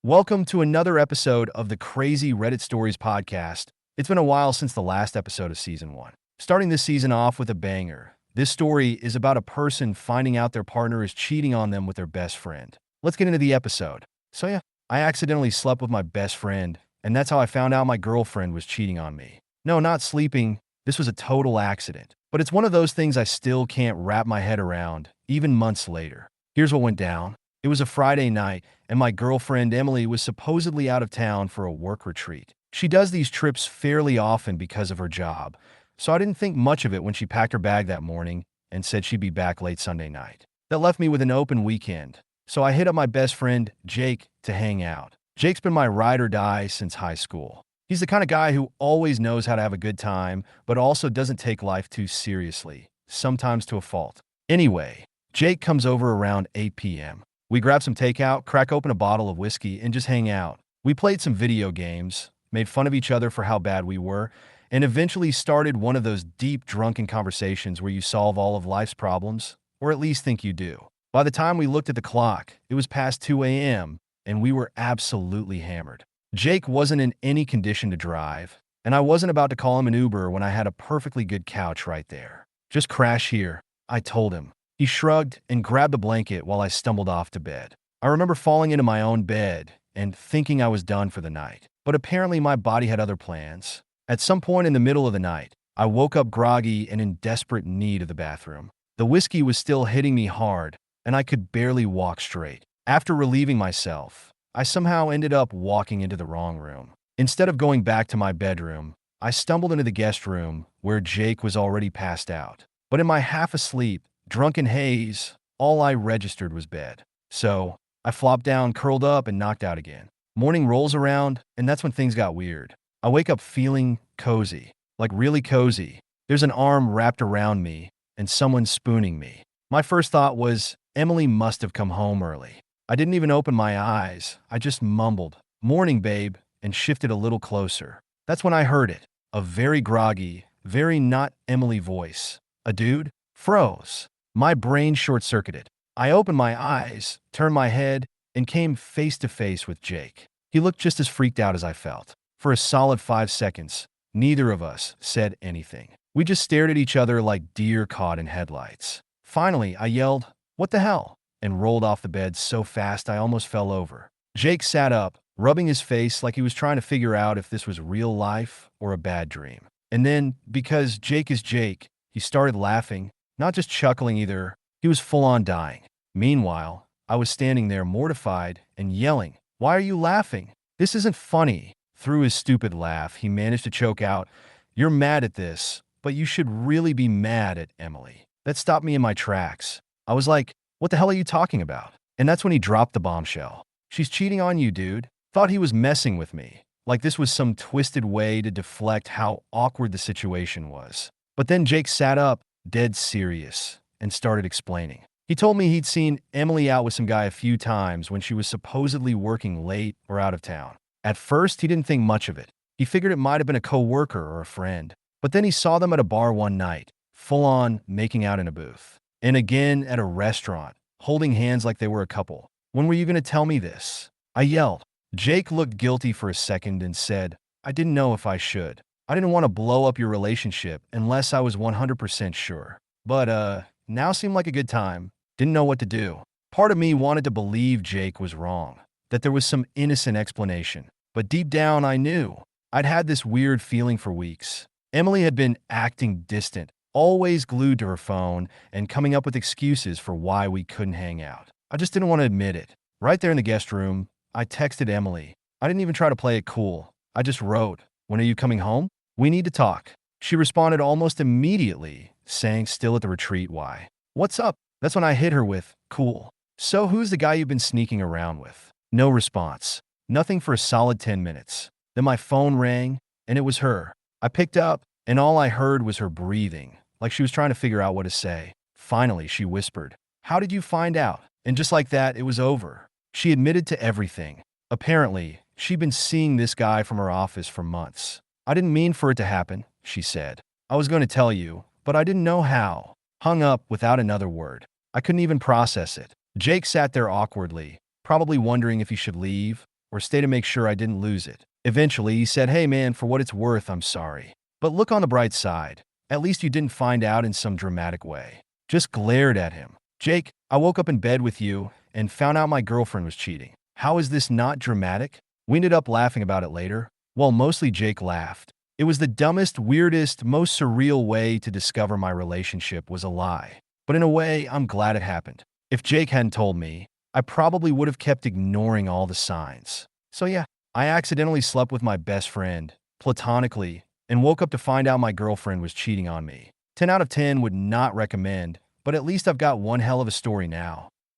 Welcome to another episode of the Crazy Reddit Stories podcast. It's been a while since the last episode of season 1. Starting this season off with a banger. This story is about a person finding out their partner is cheating on them with their best friend. Let's get into the episode. I accidentally slept with my best friend, and that's how I found out my girlfriend was cheating on me. No, not sleeping. This was a total accident. But it's one of those things I still can't wrap my head around, even months later. Here's what went down. It was a Friday night, and my girlfriend Emily was supposedly out of town for a work retreat. She does these trips fairly often because of her job, so I didn't think much of it when she packed her bag that morning and said she'd be back late Sunday night. That left me with an open weekend, so I hit up my best friend, Jake, to hang out. Jake's been my ride or die since high school. He's the kind of guy who always knows how to have a good time, but also doesn't take life too seriously, sometimes to a fault. Anyway, Jake comes over around 8 p.m. We grab some takeout, crack open a bottle of whiskey, and just hang out. We played some video games, made fun of each other for how bad we were, and eventually started one of those deep drunken conversations where you solve all of life's problems, or at least think you do. By the time we looked at the clock, it was past 2 a.m., and we were absolutely hammered. Jake wasn't in any condition to drive, and I wasn't about to call him an Uber when I had a perfectly good couch right there. Just crash here, I told him. He shrugged and grabbed a blanket while I stumbled off to bed. I remember falling into my own bed and thinking I was done for the night. But apparently my body had other plans. At some point in the middle of the night, I woke up groggy and in desperate need of the bathroom. The whiskey was still hitting me hard, and I could barely walk straight. After relieving myself, I somehow ended up walking into the wrong room. Instead of going back to my bedroom, I stumbled into the guest room where Jake was already passed out. But in my half-asleep, drunken haze, all I registered was bed. So, I flopped down, curled up, and knocked out again. Morning rolls around, and that's when things got weird. I wake up feeling cozy, like really cozy. There's an arm wrapped around me, and someone spooning me. My first thought was, Emily must have come home early. I didn't even open my eyes. I just mumbled, "Morning, babe," and shifted a little closer. That's when I heard it. A very groggy, very not Emily voice. A dude? Froze. My brain short-circuited. I opened my eyes, turned my head, and came face to face with Jake. He looked just as freaked out as I felt. For a solid 5 seconds, neither of us said anything. We just stared at each other like deer caught in headlights. Finally, I yelled, "What the hell?" and rolled off the bed so fast I almost fell over. Jake sat up, rubbing his face like he was trying to figure out if this was real life or a bad dream. And then, because Jake is Jake, he started laughing. Not just chuckling either, he was full-on dying. Meanwhile, I was standing there mortified and yelling, "Why are you laughing? This isn't funny." Through his stupid laugh, he managed to choke out, "You're mad at this, but you should really be mad at Emily." That stopped me in my tracks. I was like, "What the hell are you talking about?" And that's when he dropped the bombshell. "She's cheating on you, dude." Thought he was messing with me, like this was some twisted way to deflect how awkward the situation was. But then Jake sat up, dead serious, and started explaining. He told me he'd seen Emily out with some guy a few times when she was supposedly working late or out of town. At first, he didn't think much of it. He figured it might have been a coworker or a friend. But then he saw them at a bar one night, full on making out in a booth. And again at a restaurant, holding hands like they were a couple. "When were you going to tell me this?" I yelled. Jake looked guilty for a second and said, "I didn't know if I should. I didn't want to blow up your relationship unless I was 100% sure. But, now seemed like a good time. Didn't know what to do." Part of me wanted to believe Jake was wrong, that there was some innocent explanation. But deep down, I knew. I'd had this weird feeling for weeks. Emily had been acting distant, always glued to her phone, and coming up with excuses for why we couldn't hang out. I just didn't want to admit it. Right there in the guest room, I texted Emily. I didn't even try to play it cool. I just wrote, "When are you coming home? We need to talk." She responded almost immediately, saying, "Still at the retreat, why?" "What's up?" That's when I hit her with, "Cool. So who's the guy you've been sneaking around with?" No response. Nothing for a solid 10 minutes. Then my phone rang, and it was her. I picked up, and all I heard was her breathing, like she was trying to figure out what to say. Finally, she whispered, "How did you find out?" And just like that, it was over. She admitted to everything. Apparently, she'd been seeing this guy from her office for months. "I didn't mean for it to happen," she said. "I was going to tell you, but I didn't know how." Hung up without another word. I couldn't even process it. Jake sat there awkwardly, probably wondering if he should leave or stay to make sure I didn't lose it. Eventually, he said, "Hey man, for what it's worth, I'm sorry. But look on the bright side. At least you didn't find out in some dramatic way." Just glared at him. "Jake, I woke up in bed with you and found out my girlfriend was cheating. How is this not dramatic?" We ended up laughing about it later. Well, mostly Jake laughed. It was the dumbest, weirdest, most surreal way to discover my relationship was a lie. But in a way, I'm glad it happened. If Jake hadn't told me, I probably would have kept ignoring all the signs. So yeah, I accidentally slept with my best friend, platonically, and woke up to find out my girlfriend was cheating on me. 10 out of 10 would not recommend, but at least I've got one hell of a story now.